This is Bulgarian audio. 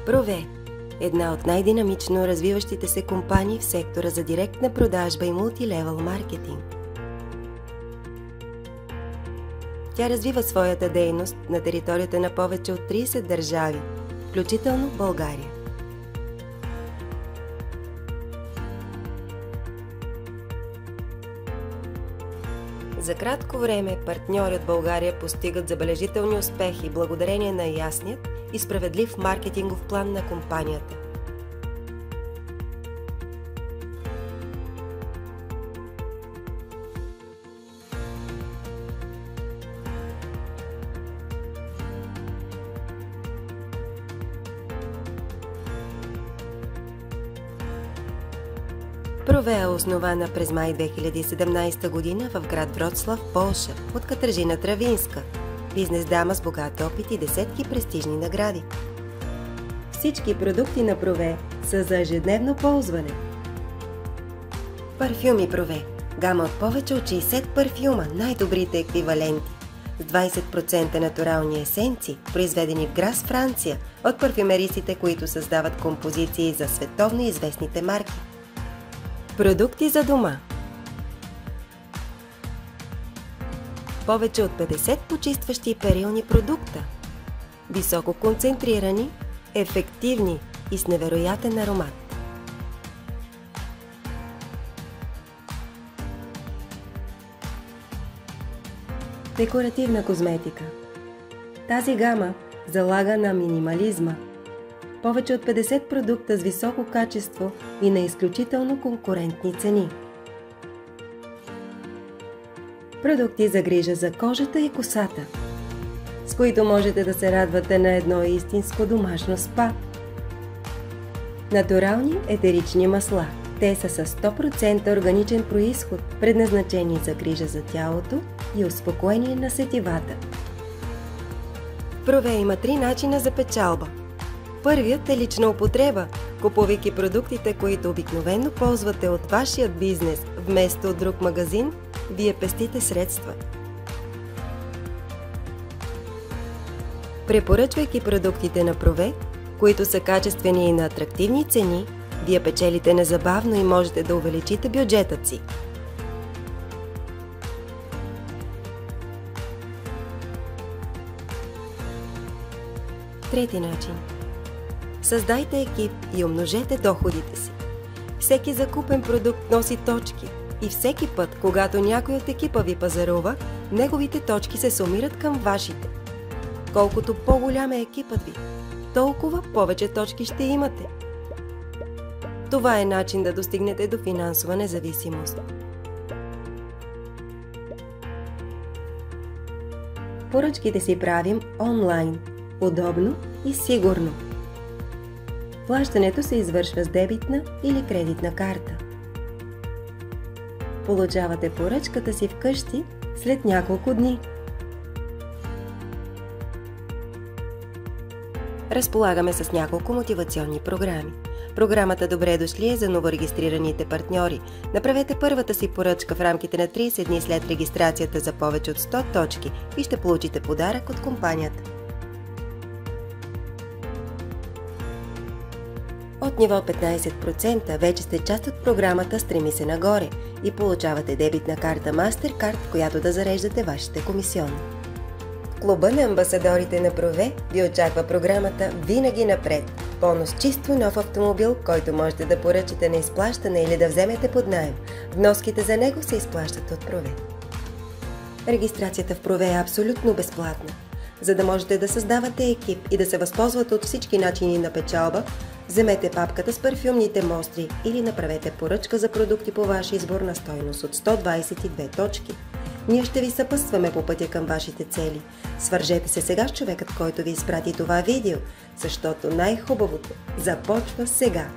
Прове – една от най-динамично развиващите се компании в сектора за директна продажба и мултилевел маркетинг. Тя развива своята дейност на територията на повече от 30 държави, включително България. За кратко време партньори от България постигат забележителни успехи благодарение на ясният и справедлив маркетингов план на компанията. Прове е основана през май 2017 година в град Вроцлав, Полша, от Катържина Травинска, бизнес дама с богат опит и десетки престижни награди. Всички продукти на Прове са за ежедневно ползване. Парфюми Прове. Гама от повече от 60 парфюма, най-добрите еквиваленти, с 20% натурални есенции, произведени в Грас, Франция, от парфюмеристите, които създават композиции за световно известните марки. Продукти за дома. Повече от 50 почистващи и перилни продукта. Високо концентрирани, ефективни и с невероятен аромат. Декоративна козметика. Тази гама залага на минимализма. Повече от 50 продукта с високо качество и на изключително конкурентни цени. Продукти за грижа за кожата и косата, с които можете да се радвате на едно истинско домашно спа. Натурални етерични масла. Те са с 100% органичен произход, предназначени за грижа за тялото и успокоение на сетивата. Прове има 3 начина за печалба. Първият е лична употреба, купувайки продуктите, които обикновено ползвате от вашият бизнес, вместо от друг магазин, вие пестите средства. Препоръчвайки продуктите на Прове, които са качествени и на атрактивни цени, вие печелите незабавно и можете да увеличите бюджетът си. Трети начин. Създайте екип и умножете доходите си. Всеки закупен продукт носи точки и всеки път, когато някой от екипа ви пазарува, неговите точки се сумират към вашите. Колкото по-голям е екипът ви, толкова повече точки ще имате. Това е начин да достигнете до финансова независимост. Поръчките си правим онлайн, удобно и сигурно. Плащането се извършва с дебитна или кредитна карта. Получавате поръчката си вкъщи след няколко дни. Разполагаме с няколко мотивационни програми. Програмата Добре дошли е за новорегистрираните партньори. Направете първата си поръчка в рамките на 30 дни след регистрацията за повече от 100 точки и ще получите подарък от компанията. От ниво 15% вече сте част от програмата Стреми се нагоре и получавате дебитна карта MasterCard, в която да зареждате вашите комисионни. В клуба на амбасадорите на Прове ви очаква програмата Винаги напред. Бонус чисто нов автомобил, който можете да поръчате на изплащане или да вземете под наем. Вноските за него се изплащат от Прове. Регистрацията в Прове е абсолютно безплатна. За да можете да създавате екип и да се възползвате от всички начини на печалба, вземете папката с парфюмните мостри или направете поръчка за продукти по ваш избор на стойност от 122 точки. Ние ще ви съпътстваме по пътя към вашите цели. Свържете се сега с човекът, който ви изпрати това видео, защото най-хубавото започва сега.